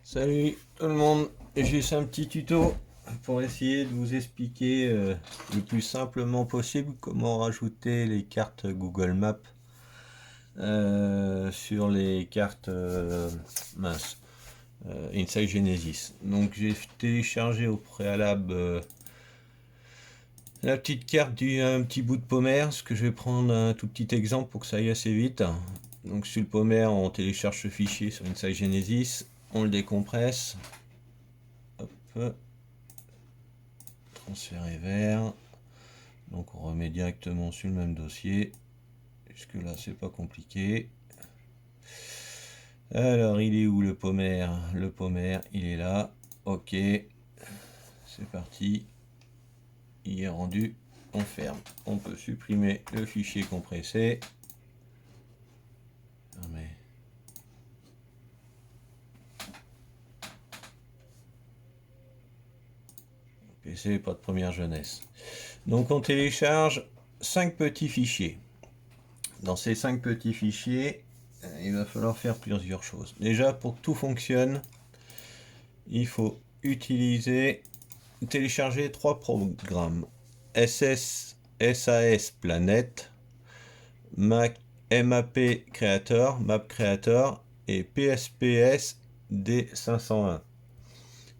Salut tout le monde, juste un petit tuto pour essayer de vous expliquer le plus simplement possible comment rajouter les cartes Google Maps sur les cartes mince, Insight Genesis. Donc j'ai téléchargé au préalable la petite carte d'un petit bout de Pommer, ce que je vais prendre un tout petit exemple pour que ça aille assez vite. Donc sur le Pommer, on télécharge ce fichier sur Insight Genesis, on le décompresse. Hop, transférer vers. Donc on remet directement sur le même dossier. Jusque là c'est pas compliqué. Alors il est où le Pommer? Le Pommer il est là. Ok. C'est parti. Il est rendu. On ferme. On peut supprimer le fichier compressé. Mais PC pas de première jeunesse. Donc on télécharge 5 petits fichiers. Dans ces 5 petits fichiers, il va falloir faire plusieurs choses. Déjà, pour que tout fonctionne, il faut télécharger 3 programmes. SAS Planet, MAP Creator, Map Creator et PSPS D501.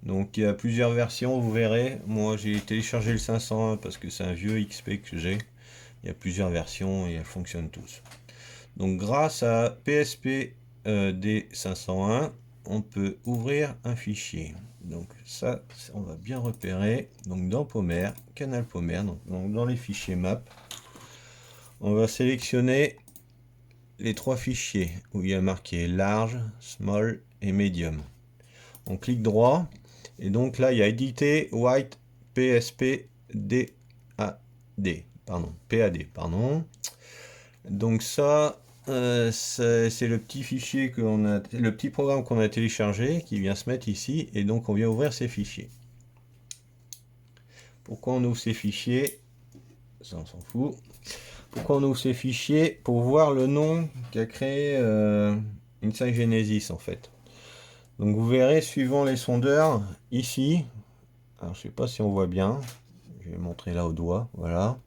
Donc il y a plusieurs versions, vous verrez. Moi j'ai téléchargé le 501 parce que c'est un vieux XP que j'ai. Il y a plusieurs versions et elles fonctionnent tous. Donc grâce à PSP D501, on peut ouvrir un fichier. Donc ça, on va bien repérer. Donc dans Pommer, canal Pommer, donc dans les fichiers map, on va sélectionner les 3 fichiers où il y a marqué large, small et medium. On clique droit et donc là il y a éditer white PSP PAD, pardon. Donc ça, c'est le petit fichier le petit programme qu'on a téléchargé qui vient se mettre ici et donc on vient ouvrir ces fichiers. Pourquoi on ouvre ces fichiers? Ça on s'en fout. Pourquoi on ouvre ces fichiers? Pour voir le nom qu'a créé Insight Genesis en fait. Donc vous verrez suivant les sondeurs ici. Alors je sais pas si on voit bien. Je vais montrer là au doigt. Voilà.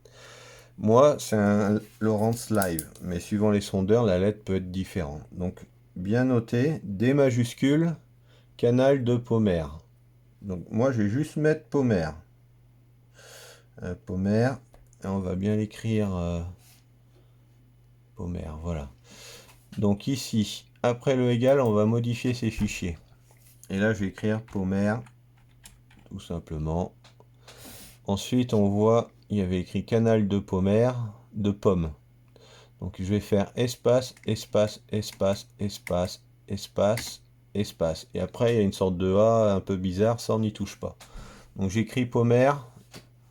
Moi, c'est un Lawrence Live, mais suivant les sondeurs, la lettre peut être différente. Donc, bien noté, D majuscule, canal de Pommer. Donc, moi, je vais juste mettre Pommer. Pommer, et on va bien l'écrire Pommer, voilà. Donc, ici, après le égal, on va modifier ces fichiers. Et là, je vais écrire Pommer, tout simplement. Ensuite, on voit, il y avait écrit canal de Pommer, de pomme. Donc je vais faire espace, espace, espace, espace, espace, espace. Et après, il y a une sorte de A un peu bizarre, ça on n'y touche pas. Donc j'écris Pommer,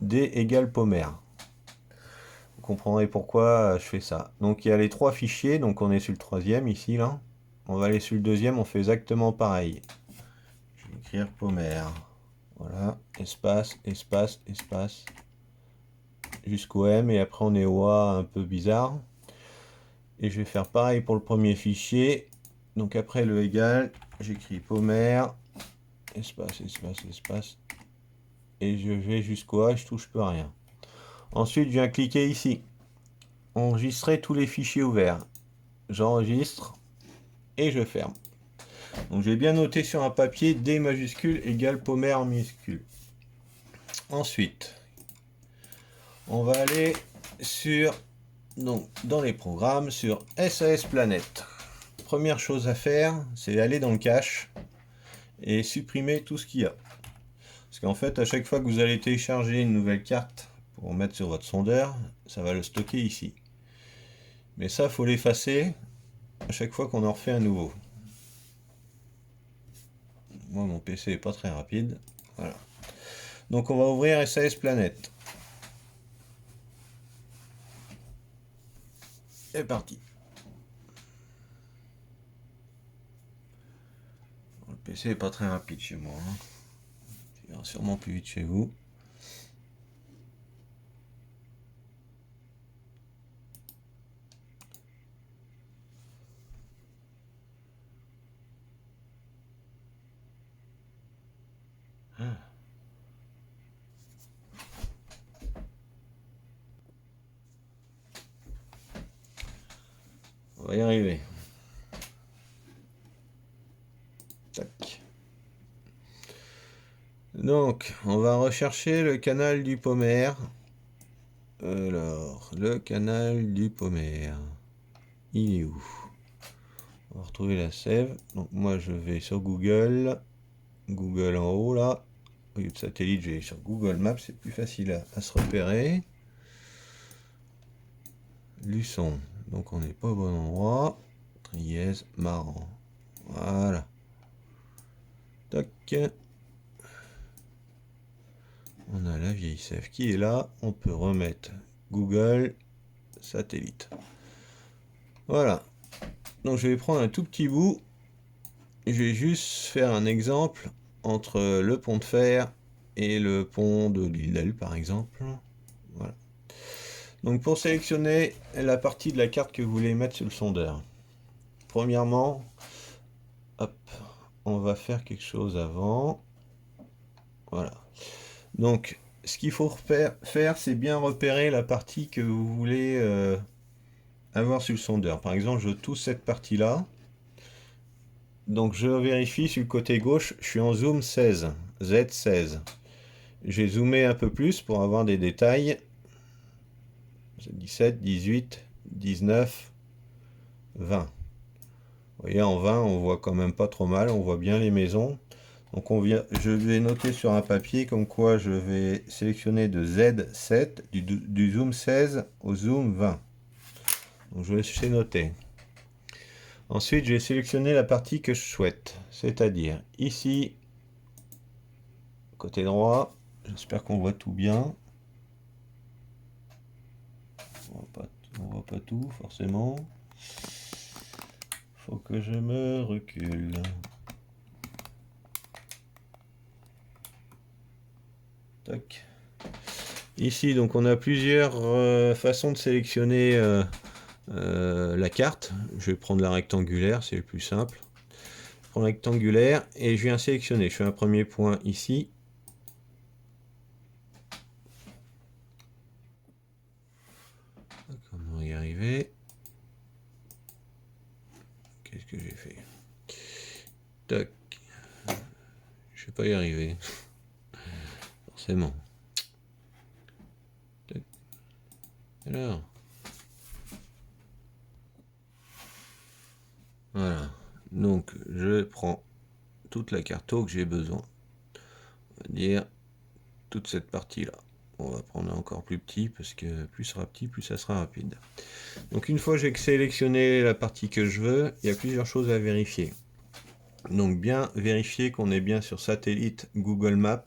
D égale Pommer. Vous comprendrez pourquoi je fais ça. Donc il y a les 3 fichiers, donc on est sur le 3e ici, là. On va aller sur le 2e, on fait exactement pareil. Je vais écrire Pommer. Voilà, espace, espace, espace, jusqu'au M, et après on est au A un peu bizarre. Et je vais faire pareil pour le premier fichier. Donc après le égal, j'écris Pommer, espace, espace, espace. Et je vais jusqu'au A, je touche plus à rien. Ensuite, je viens cliquer ici. Enregistrer tous les fichiers ouverts. J'enregistre et je ferme. Donc j'ai bien noté sur un papier D majuscule égale Pommer en minuscule. Ensuite, on va aller donc, dans les programmes sur SAS Planet. Première chose à faire, c'est aller dans le cache et supprimer tout ce qu'il y a. Parce qu'en fait, à chaque fois que vous allez télécharger une nouvelle carte pour mettre sur votre sondeur, ça va le stocker ici. Mais ça, il faut l'effacer à chaque fois qu'on en refait un nouveau. Moi, mon PC est pas très rapide. Voilà. Donc, on va ouvrir SAS Planet. C'est parti. Le PC est pas très rapide chez moi. Il ira sûrement plus vite chez vous. On va y arriver. Tac. Donc, on va rechercher le canal du Pommer. Alors, le canal du Pommer. Il est où? On va retrouver la sève. Donc, moi, je vais sur Google. Google en haut, là. Au lieu de satellite, je vais sur Google Maps. C'est plus facile à se repérer. Luçon. Donc, on n'est pas au bon endroit. Trièze, Marans. Voilà. Tac. On a la vieille sève qui est là. On peut remettre Google satellite. Voilà. Donc je vais prendre un tout petit bout. Je vais juste faire un exemple entre le pont de fer et le pont de l'île d'Elle, par exemple. Voilà. Donc pour sélectionner la partie de la carte que vous voulez mettre sur le sondeur, premièrement, hop, on va faire quelque chose avant. Voilà. Donc ce qu'il faut faire, c'est bien repérer la partie que vous voulez avoir sur le sondeur. Par exemple, je touche cette partie-là. Donc je vérifie sur le côté gauche, je suis en zoom 16, Z16. J'ai zoomé un peu plus pour avoir des détails. 17, 18, 19, 20. Vous voyez, en 20, on voit quand même pas trop mal, on voit bien les maisons. Donc je vais noter sur un papier comme quoi je vais sélectionner de Z7, du zoom 16 au zoom 20. Donc je vais noter. Ensuite, je vais sélectionner la partie que je souhaite, c'est-à-dire ici, côté droit. J'espère qu'on voit tout bien. On voit pas tout, forcément. Faut que je me recule. Tac. Ici, donc, on a plusieurs façons de sélectionner la carte. Je vais prendre la rectangulaire, c'est le plus simple. Je prends la rectangulaire et je viens sélectionner. Je fais un premier point ici. Comment y arriver? Qu'est-ce que j'ai fait? Tac. Je vais pas y arriver. Forcément. Tac. Alors. Voilà. Donc, je prends toute la carte que j'ai besoin. On va dire toute cette partie-là. On va prendre encore plus petit parce que plus ça sera petit, plus ça sera rapide. Donc une fois que j'ai sélectionné la partie que je veux, il y a plusieurs choses à vérifier. Donc bien vérifier qu'on est bien sur satellite Google Maps.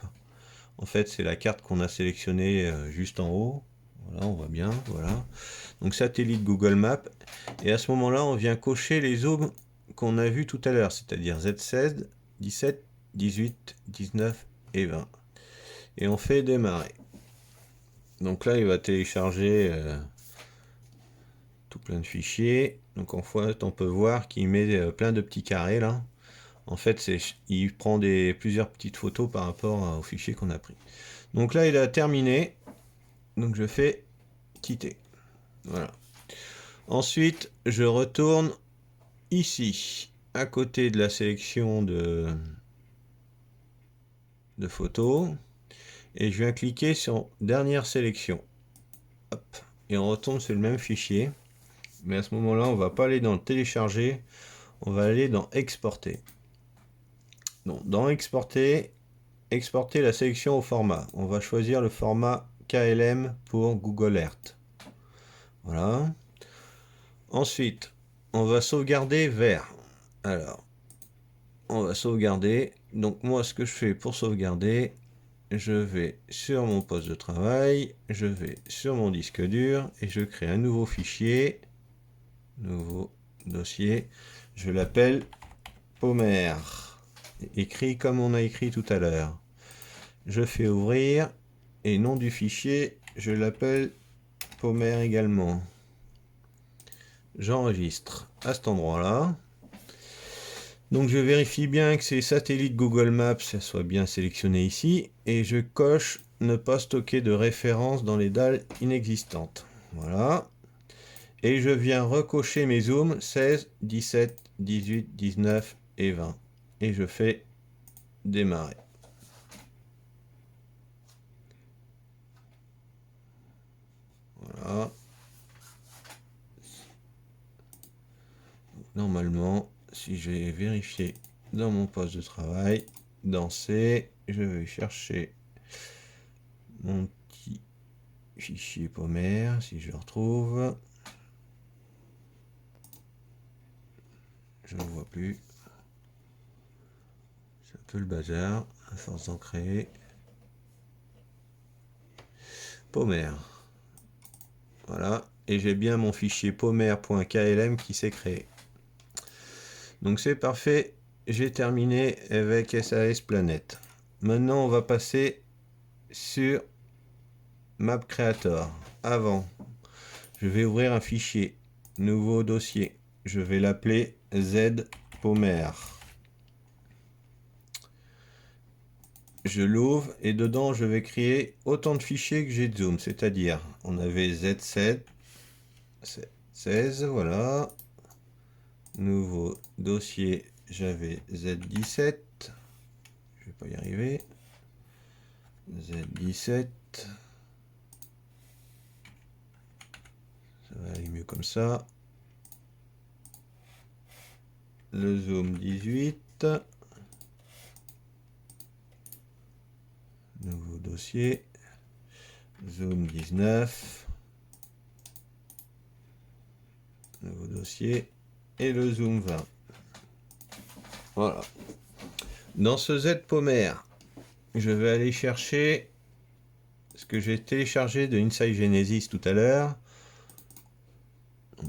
En fait, c'est la carte qu'on a sélectionnée juste en haut. Voilà, on voit bien, voilà. Donc satellite Google Maps. Et à ce moment-là, on vient cocher les zooms qu'on a vus tout à l'heure, c'est-à-dire Z16, 17, 18, 19 et 20. Et on fait démarrer. Donc là, il va télécharger tout plein de fichiers. Donc en fait, on peut voir qu'il met plein de petits carrés là. En fait, il prend plusieurs petites photos par rapport au fichier qu'on a pris. Donc là, il a terminé. Donc je fais quitter. Voilà. Ensuite, je retourne ici, à côté de la sélection de photos. Et je viens cliquer sur dernière sélection. Hop. Et on retombe sur le même fichier. Mais à ce moment-là, on va pas aller dans le télécharger. On va aller dans exporter. Donc, dans exporter la sélection au format. On va choisir le format KLM pour Google Earth. Voilà. Ensuite, on va sauvegarder vers. Alors, on va sauvegarder. Donc moi, ce que je fais pour sauvegarder, je vais sur mon poste de travail, je vais sur mon disque dur et je crée un nouveau fichier, nouveau dossier. Je l'appelle Pommer, écrit comme on a écrit tout à l'heure. Je fais ouvrir et nom du fichier, je l'appelle Pommer également. J'enregistre à cet endroit-là. Donc je vérifie bien que ces satellites Google Maps ça soit bien sélectionné ici et je coche ne pas stocker de références dans les dalles inexistantes. Voilà. Et je viens recocher mes zooms 16, 17, 18, 19 et 20. Et je fais démarrer. Voilà. Normalement, si j'ai vérifié dans mon poste de travail, dans C, je vais chercher mon petit fichier pommaire, si je le retrouve. Je ne le vois plus. C'est un peu le bazar, à force d'en créer. Pommaire. Voilà. Et j'ai bien mon fichier pommaire.klm qui s'est créé. Donc c'est parfait. J'ai terminé avec SAS Planet. Maintenant, on va passer sur Map Creator. Avant, je vais ouvrir un fichier. Nouveau dossier. Je vais l'appeler Z Pommaire. Je l'ouvre et dedans je vais créer autant de fichiers que j'ai de zoom, c'est-à-dire on avait Z7, 16, voilà. Nouveau dossier, j'avais Z17, je vais pas y arriver. Z17, ça va aller mieux comme ça. Le zoom 18. Nouveau dossier. Zoom 19. Nouveau dossier. Et le zoom 20. Voilà. Dans ce Z Pommaire, je vais aller chercher ce que j'ai téléchargé de Inside Genesis tout à l'heure.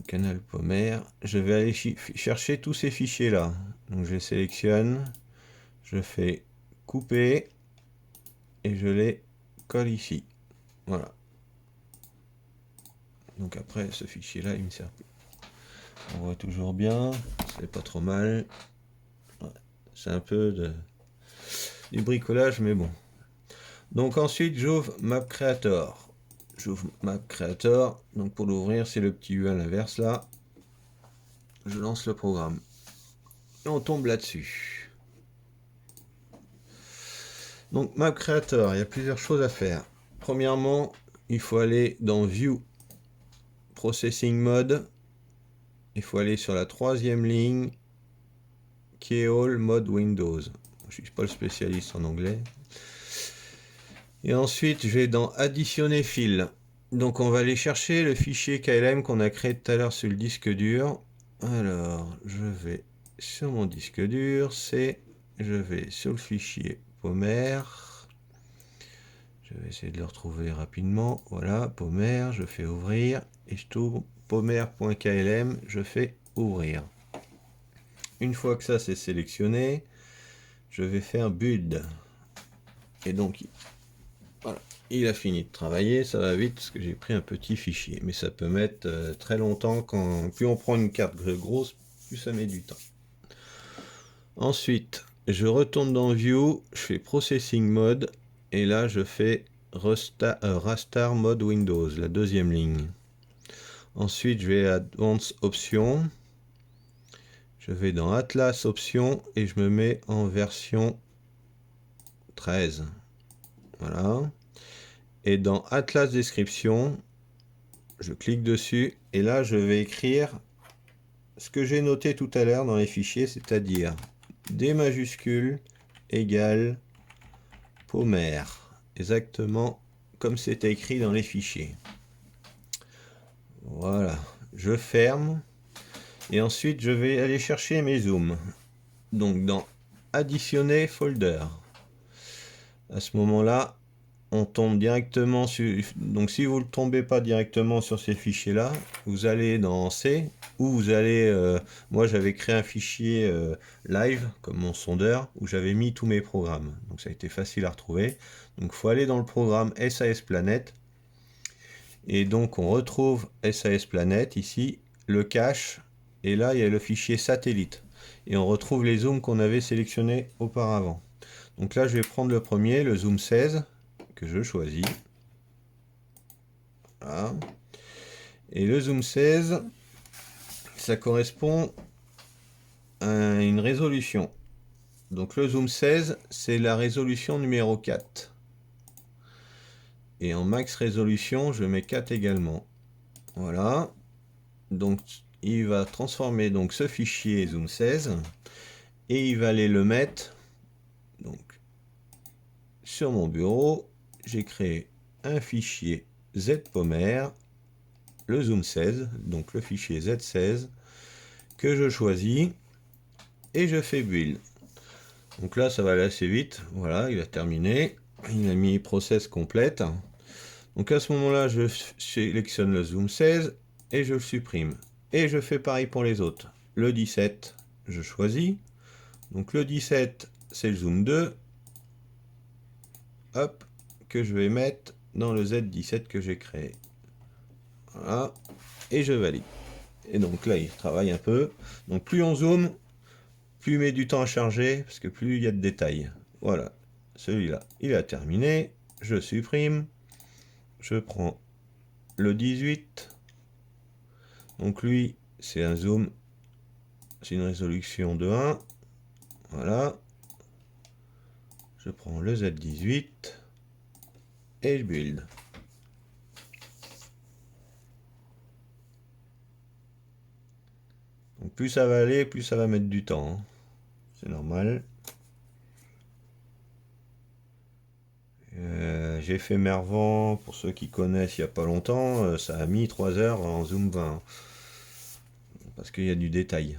Canal Pommaire. Je vais aller chercher tous ces fichiers là. Donc je sélectionne. Je fais couper. Et je les colle ici. Voilà. Donc après, ce fichier-là, il me sert plus. On voit toujours bien. C'est pas trop mal. Ouais. C'est un peu du bricolage, mais bon. Donc ensuite, j'ouvre Map Creator. J'ouvre Map Creator. Donc pour l'ouvrir, c'est le petit U à l'inverse là. Je lance le programme. Et on tombe là-dessus. Donc Map Creator, il y a plusieurs choses à faire. Premièrement, il faut aller dans View, Processing Mode. Il faut aller sur la troisième ligne qui est All Mode Windows. Je ne suis pas le spécialiste en anglais. Et ensuite, je vais dans Additionner fil. Donc on va aller chercher le fichier KLM qu'on a créé tout à l'heure sur le disque dur. Alors, je vais sur mon disque dur, je vais sur le fichier Pommaire. Je vais essayer de le retrouver rapidement. Voilà, Pommaire, je fais ouvrir et je tourne pommaire.klm, je fais ouvrir. Une fois que ça c'est sélectionné, je vais faire build. Et donc, voilà, il a fini de travailler, ça va vite parce que j'ai pris un petit fichier. Mais ça peut mettre très longtemps, plus on prend une carte grosse, plus ça met du temps. Ensuite, je retourne dans View, je fais Processing Mode, et là je fais Raster Mode Windows, la deuxième ligne. Ensuite, je vais à Advanced Options. Je vais dans Atlas Options et je me mets en version 13. Voilà. Et dans Atlas Description, je clique dessus et là, je vais écrire ce que j'ai noté tout à l'heure dans les fichiers, c'est-à-dire D majuscule égale Pommaire. Exactement comme c'est écrit dans les fichiers. Voilà. Je ferme. Et ensuite, je vais aller chercher mes zooms. Donc, dans Additionner folder. À ce moment-là, on tombe directement sur... Donc, si vous ne tombez pas directement sur ces fichiers-là, vous allez dans C, ou vous allez... moi, j'avais créé un fichier live, comme mon sondeur, où j'avais mis tous mes programmes. Donc, ça a été facile à retrouver. Donc, il faut aller dans le programme SAS Planet. Et donc, on retrouve SAS Planet, ici, le cache... Et là, il y a le fichier satellite. et on retrouve les zooms qu'on avait sélectionnés auparavant. Donc là, je vais prendre le premier, le zoom 16, que je choisis. Voilà. Et le zoom 16, ça correspond à une résolution. Donc le zoom 16, c'est la résolution numéro 4. Et en max résolution, je mets 4 également. Voilà. Donc il va transformer donc ce fichier zoom 16 et il va aller le mettre donc sur mon bureau. J'ai créé un fichier ZPomer, le zoom 16, donc le fichier Z16 que je choisis et je fais build. Donc là ça va aller assez vite. Voilà, il a terminé. Il a mis process complète. Donc à ce moment-là, je sélectionne le zoom 16 et je le supprime. Et je fais pareil pour les autres. Le 17, je choisis. Donc le 17, c'est le zoom 2. Hop, que je vais mettre dans le Z17 que j'ai créé. Voilà. Et je valide. Et donc là, il travaille un peu. Donc plus on zoome, plus il met du temps à charger, parce que plus il y a de détails. Voilà. Celui-là, il a terminé. Je supprime. Je prends le 18. Donc lui, c'est un zoom, c'est une résolution de 1. Voilà. Je prends le Z18 et je build. Donc plus ça va aller, plus ça va mettre du temps, hein. C'est normal. J'ai fait Mervent, pour ceux qui connaissent il n'y a pas longtemps, ça a mis 3 heures en zoom 20. Parce qu'il y a du détail.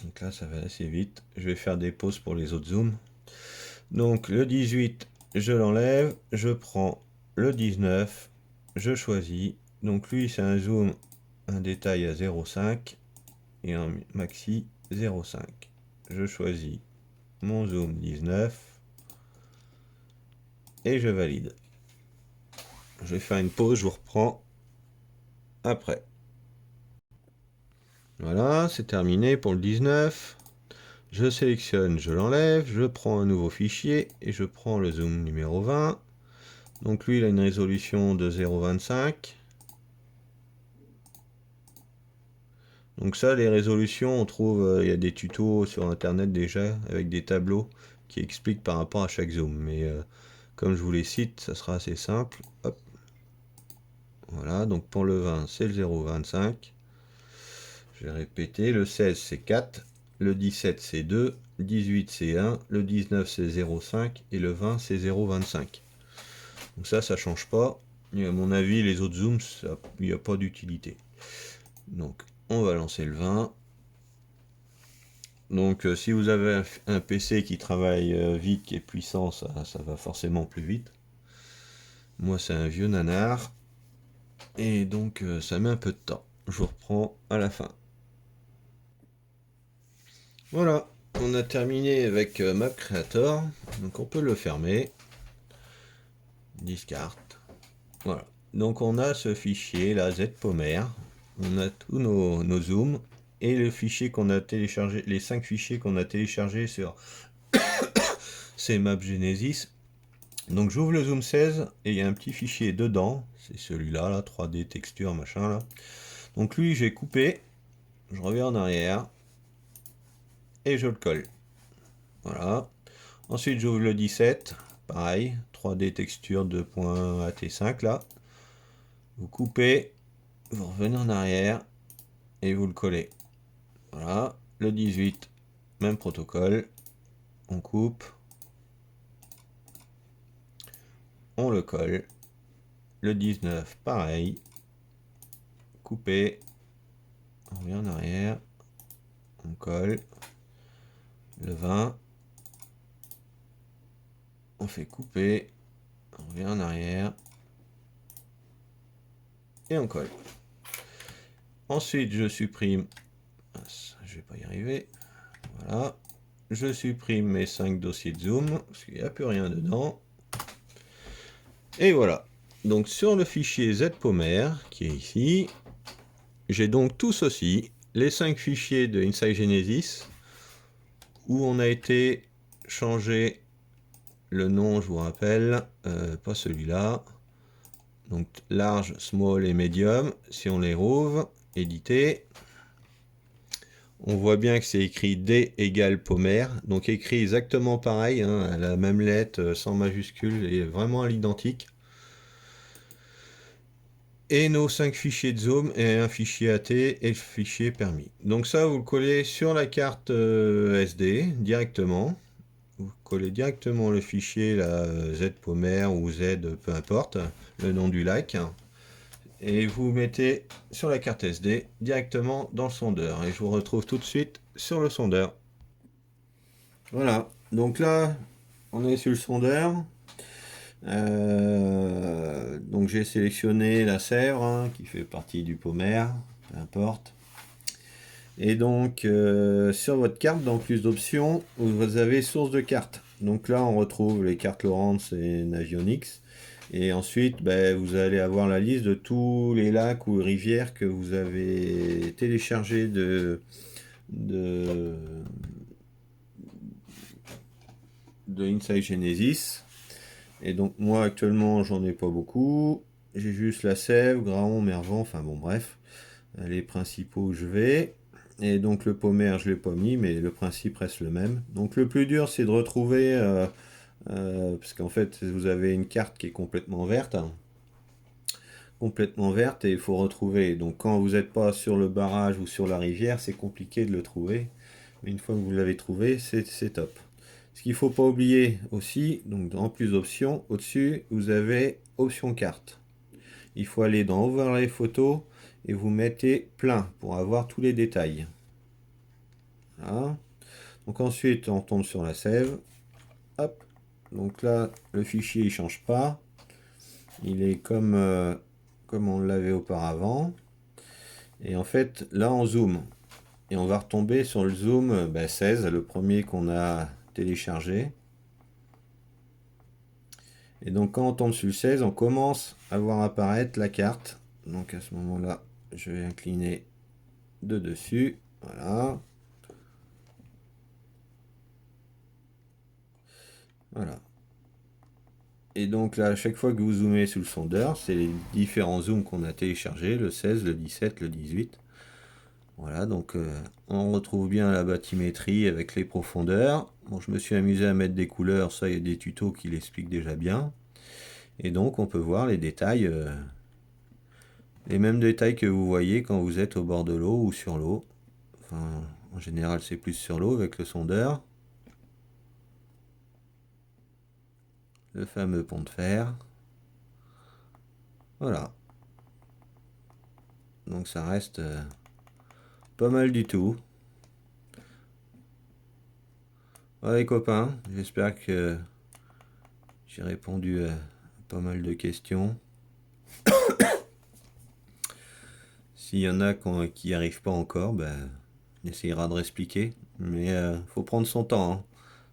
Donc là ça va assez vite. Je vais faire des pauses pour les autres zooms. Donc le 18, je l'enlève, je prends le 19, je choisis. Donc lui c'est un zoom, un détail à 0,5 et un maxi 0,5. Je choisis mon zoom 19 et je valide. Je vais faire une pause, je vous reprends après. Voilà, c'est terminé pour le 19. Je sélectionne, je l'enlève, je prends un nouveau fichier et je prends le zoom numéro 20. Donc lui, il a une résolution de 0,25. Donc ça, les résolutions, on trouve, il y a des tutos sur internet déjà avec des tableaux qui expliquent par rapport à chaque zoom. Mais comme je vous les cite, ça sera assez simple. Hop. Voilà, donc pour le 20, c'est le 0,25. Je vais répéter, le 16 c'est 4, le 17 c'est 2, le 18 c'est 1, le 19 c'est 0,5 et le 20 c'est 0,25. Donc ça change pas. Et à mon avis, les autres zooms, il n'y a pas d'utilité. Donc on va lancer le 20. Donc si vous avez un PC qui travaille vite, qui est puissant, ça va forcément plus vite. Moi c'est un vieux nanar. Et donc ça met un peu de temps. Je vous reprends à la fin. Voilà, on a terminé avec Map Creator. Donc on peut le fermer. Discard. Voilà. Donc on a ce fichier là, ZPomer. On a tous nos zooms. Et le fichier qu'on a téléchargé, les 5 fichiers qu'on a téléchargés sur ces Map Genesis. Donc j'ouvre le zoom 16 et il y a un petit fichier dedans. C'est celui-là, là, 3D texture, machin là. Donc lui j'ai coupé. Je reviens en arrière. Et je le colle. Voilà. Ensuite j'ouvre le 17. Pareil, 3D texture 2.at5 là. Vous coupez, vous revenez en arrière et vous le collez. Voilà. Le 18, même protocole. On coupe. On le colle. Le 19, pareil. Coupé. On revient en arrière. On colle. Le 20. On fait couper. On revient en arrière. Et on colle. Ensuite, je supprime. Je vais pas y arriver. Voilà. Je supprime mes 5 dossiers de zoom. Parce qu'il n'y a plus rien dedans. Et voilà. Donc sur le fichier ZPomer, qui est ici, j'ai donc tout ceci. les 5 fichiers de Inside Genesis où on a été changer le nom, je vous rappelle, pas celui-là. Donc large, small et medium. Si on les rouvre, éditer, on voit bien que c'est écrit D égale Pomer. Donc écrit exactement pareil, hein, la même lettre, sans majuscule, et vraiment à l'identique. Et nos 5 fichiers de zoom et un fichier AT et le fichier permis. Donc ça, vous le collez sur la carte SD directement. Vous collez directement le fichier, la Z Pomer ou Z, peu importe, le nom du lac. Et vous mettez sur la carte SD directement dans le sondeur. Et je vous retrouve tout de suite sur le sondeur. Voilà, donc là, on est sur le sondeur. Donc j'ai sélectionné la Sèvre, hein, qui fait partie du Pomer, peu importe. Et donc sur votre carte, dans plus d'options, vous avez source de cartes. Donc là, on retrouve les cartes Lorentz et Navionics. Et ensuite, ben, vous allez avoir la liste de tous les lacs ou rivières que vous avez téléchargés de Inside Genesis. Et donc moi actuellement j'en ai pas beaucoup. J'ai juste la Sèvre, Graon, Mervan, enfin bon bref, les principaux où je vais. Et donc le Pomer je l'ai pas mis, mais le principe reste le même. Donc le plus dur c'est de retrouver, parce qu'en fait vous avez une carte qui est complètement verte. Complètement verte et il faut retrouver. Donc quand vous n'êtes pas sur le barrage ou sur la rivière, c'est compliqué de le trouver. Mais une fois que vous l'avez trouvé, c'est top. Ce qu'il ne faut pas oublier aussi, donc en plus d'options, au-dessus, vous avez option carte. Il faut aller dans Overlay photo et vous mettez plein pour avoir tous les détails. Voilà. Donc ensuite, on tombe sur la sève. Hop. Donc là, le fichier il change pas. Il est comme on l'avait auparavant. Et en fait, là, on zoom. Et on va retomber sur le zoom 16, le premier qu'on a téléchargé. Et donc quand on tombe sur le 16, on commence à voir apparaître la carte. Donc à ce moment-là, je vais incliner de dessus. Voilà. Voilà. Et donc là, à chaque fois que vous zoomez sur le sondeur, c'est les différents zooms qu'on a téléchargés, le 16, le 17, le 18. Voilà, donc on retrouve bien la bathymétrie avec les profondeurs. Bon, je me suis amusé à mettre des couleurs, ça il y a des tutos qui l'expliquent déjà bien. Et donc on peut voir les détails, les mêmes détails que vous voyez quand vous êtes au bord de l'eau ou sur l'eau. Enfin, en général c'est plus sur l'eau avec le sondeur. Le fameux pont de fer. Voilà. Donc ça reste pas mal du tout. Voilà les copains, j'espère que j'ai répondu à pas mal de questions. S'il y en a qui n'y arrivent pas encore, ben, on essayera de réexpliquer. Mais faut prendre son temps, hein.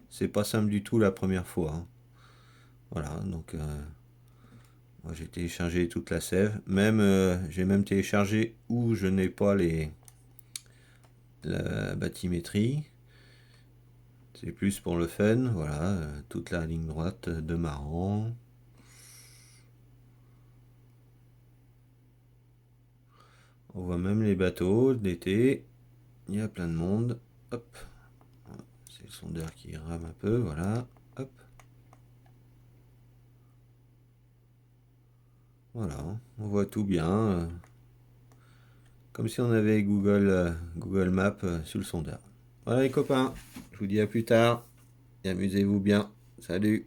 C'est pas simple du tout la première fois, hein. Voilà, donc moi j'ai téléchargé toute la sève. Même j'ai même téléchargé où je n'ai pas la bathymétrie. C'est plus pour le fun, voilà, toute la ligne droite de Maran. On voit même les bateaux d'été. Il y a plein de monde. Hop. C'est le sondeur qui rame un peu, voilà. Hop. Voilà, on voit tout bien. Comme si on avait Google Maps sur le sondeur. Voilà les copains, je vous dis à plus tard et amusez-vous bien. Salut!